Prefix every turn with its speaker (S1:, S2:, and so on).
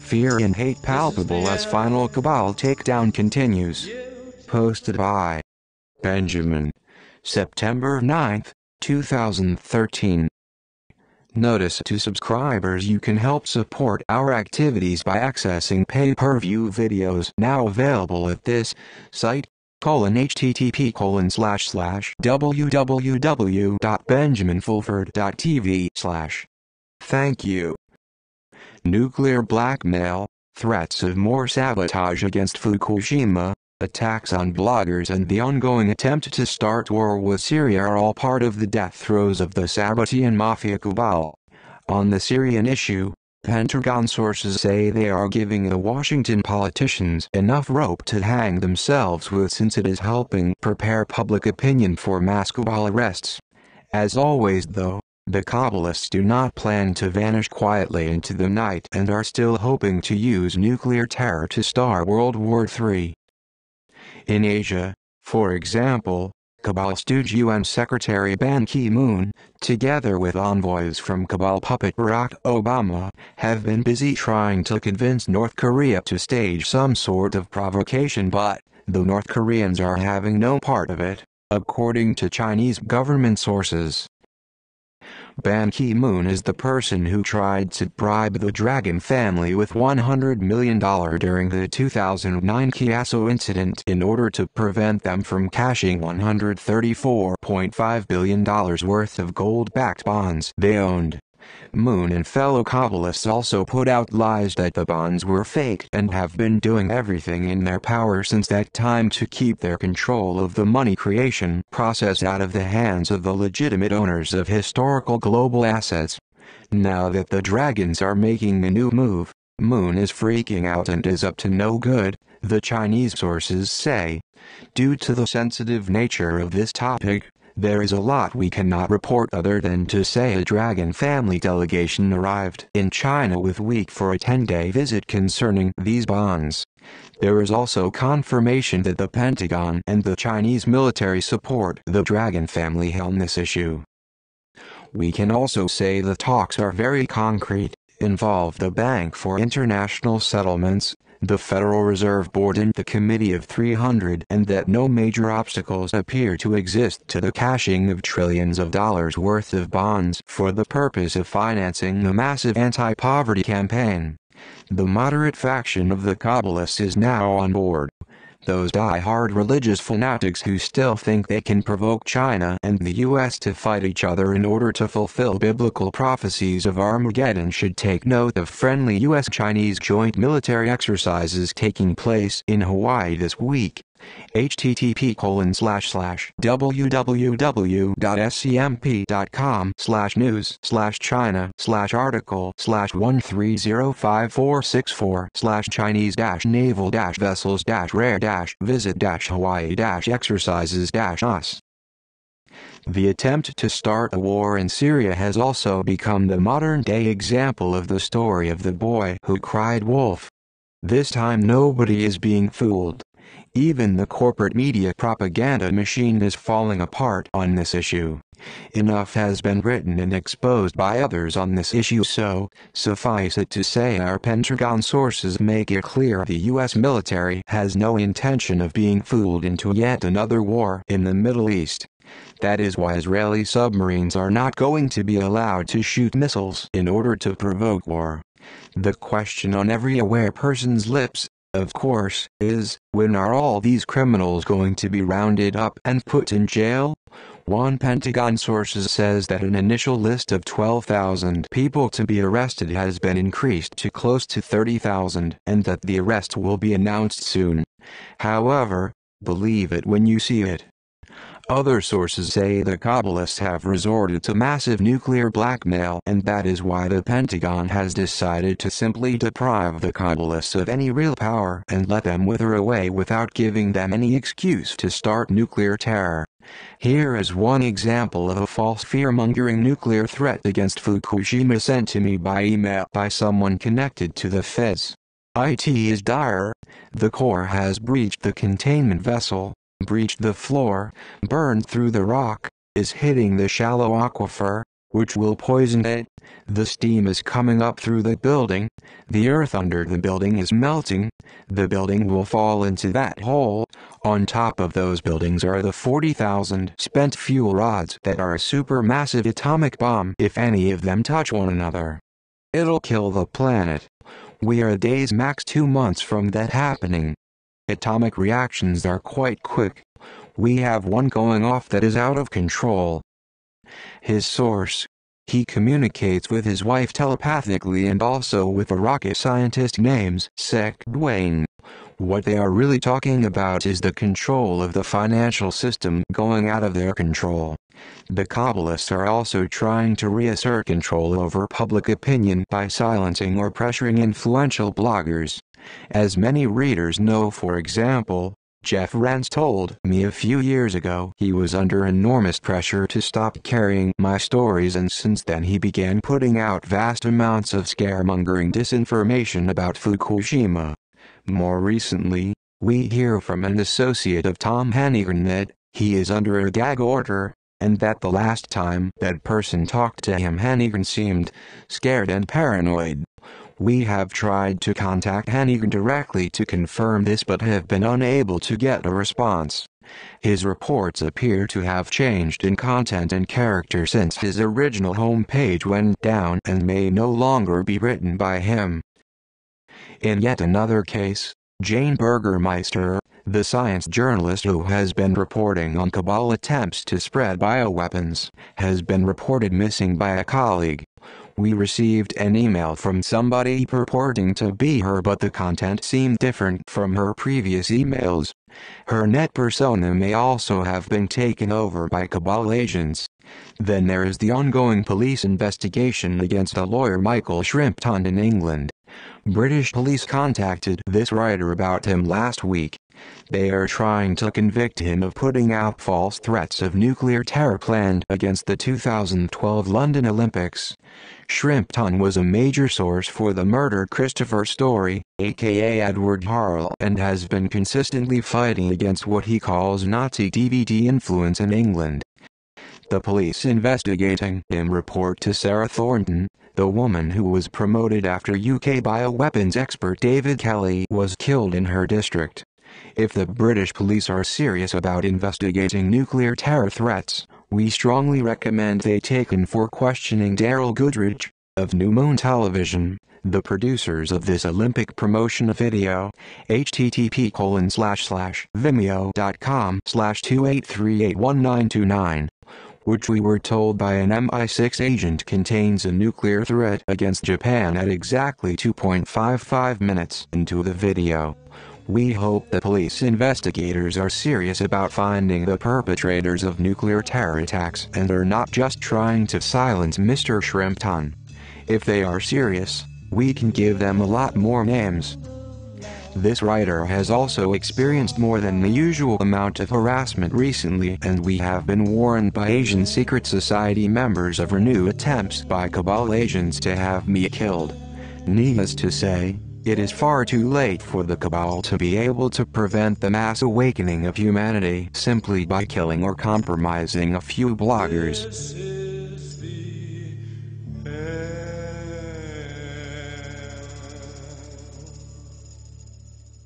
S1: Fear and hate palpable as final cabal takedown continues. Posted by Benjamin. September 9th, 2013. Notice to subscribers: you can help support our activities by accessing pay-per-view videos now available at this site, http://www.benjaminfulford.tv/. Thank you. Nuclear blackmail, threats of more sabotage against Fukushima, attacks on bloggers and the ongoing attempt to start war with Syria are all part of the death throes of the Sabatean Mafia cabal. On the Syrian issue, Pentagon sources say they are giving the Washington politicians enough rope to hang themselves with, since it is helping prepare public opinion for mass cabal arrests. As always though, the Kabbalists do not plan to vanish quietly into the night and are still hoping to use nuclear terror to start World War III. In Asia, for example, cabal stooge UN Secretary Ban Ki-moon, together with envoys from cabal puppet Barack Obama, have been busy trying to convince North Korea to stage some sort of provocation, but the North Koreans are having no part of it, according to Chinese government sources. Ban Ki-moon is the person who tried to bribe the Dragon family with $100 million during the 2009 Kiaso incident in order to prevent them from cashing $134.5 billion worth of gold-backed bonds they owned. Moon and fellow Kabbalists also put out lies that the bonds were fake and have been doing everything in their power since that time to keep their control of the money creation process out of the hands of the legitimate owners of historical global assets. Now that the Dragons are making a new move, Moon is freaking out and is up to no good, the Chinese sources say. Due to the sensitive nature of this topic, there is a lot we cannot report other than to say a Dragon family delegation arrived in China with week for a 10-day visit concerning these bonds. There is also confirmation that the Pentagon and the Chinese military support the Dragon family on this issue. We can also say the talks are very concrete, involve the Bank for International Settlements, the Federal Reserve Board and the Committee of 300, and that no major obstacles appear to exist to the cashing of trillions of dollars worth of bonds for the purpose of financing the massive anti-poverty campaign. The moderate faction of the Kabbalists is now on board. Those die-hard religious fanatics who still think they can provoke China and the US to fight each other in order to fulfill biblical prophecies of Armageddon should take note of friendly US-Chinese joint military exercises taking place in Hawaii this week. http://www.scmp.com/news/China/article/1305546/Chinese-naval-vessels-rare-visit-exercises-us. The attempt to start a war in Syria has also become the modern-day example of the story of the boy who cried wolf. This time nobody is being fooled. Even the corporate media propaganda machine is falling apart on this issue. Enough has been written and exposed by others on this issue, so suffice it to say our Pentagon sources make it clear the US military has no intention of being fooled into yet another war in the Middle East. That is why Israeli submarines are not going to be allowed to shoot missiles in order to provoke war. The question on every aware person's lips, of course, is, when are all these criminals going to be rounded up and put in jail? One Pentagon source says that an initial list of 12,000 people to be arrested has been increased to close to 30,000 and that the arrests will be announced soon. However, believe it when you see it. Other sources say the Kabbalists have resorted to massive nuclear blackmail, and that is why the Pentagon has decided to simply deprive the Kabbalists of any real power and let them wither away without giving them any excuse to start nuclear terror. Here is one example of a false fear-mongering nuclear threat against Fukushima sent to me by email by someone connected to the feds. It is dire. The core has breached the containment vessel, breached the floor, burned through the rock, is hitting the shallow aquifer, which will poison it. The steam is coming up through the building. The earth under the building is melting. The building will fall into that hole. On top of those buildings are the 40,000 spent fuel rods that are a supermassive atomic bomb. If any of them touch one another, it'll kill the planet. We are days, max 2 months from that happening. Atomic reactions are quite quick. We have one going off that is out of control. His source: he communicates with his wife telepathically and also with a rocket scientist named Sec Dwayne. What they are really talking about is the control of the financial system going out of their control. The Kabbalists are also trying to reassert control over public opinion by silencing or pressuring influential bloggers. As many readers know, for example, Jeff Rance told me a few years ago he was under enormous pressure to stop carrying my stories, and since then he began putting out vast amounts of scaremongering disinformation about Fukushima. More recently, we hear from an associate of Tom Hannigan that he is under a gag order, and that the last time that person talked to him, Hannigan seemed scared and paranoid. We have tried to contact Hannigan directly to confirm this but have been unable to get a response. His reports appear to have changed in content and character since his original homepage went down and may no longer be written by him. In yet another case, Jane Burgermeister, the science journalist who has been reporting on cabal attempts to spread bioweapons, has been reported missing by a colleague. We received an email from somebody purporting to be her, but the content seemed different from her previous emails. Her net persona may also have been taken over by cabal agents. Then there is the ongoing police investigation against a lawyer, Michael Shrimpton, in England. British police contacted this writer about him last week. They are trying to convict him of putting out false threats of nuclear terror planned against the 2012 London Olympics. Shrimpton was a major source for the murdered Christopher Story, aka Edward Harl, and has been consistently fighting against what he calls Nazi DVD influence in England. The police investigating him report to Sarah Thornton, the woman who was promoted after UK bioweapons expert David Kelly was killed in her district. If the British police are serious about investigating nuclear terror threats, we strongly recommend they take in for questioning Daryl Goodridge, of New Moon Television, the producers of this Olympic promotion video. http://vimeo.com/283819929, which we were told by an MI6 agent contains a nuclear threat against Japan at exactly 2.55 minutes into the video. We hope the police investigators are serious about finding the perpetrators of nuclear terror attacks and are not just trying to silence Mr. Shrimpton. If they are serious, we can give them a lot more names. This writer has also experienced more than the usual amount of harassment recently, and we have been warned by Asian Secret Society members of renewed attempts by cabal agents to have me killed. Needless to say, it is far too late for the cabal to be able to prevent the mass awakening of humanity simply by killing or compromising a few bloggers.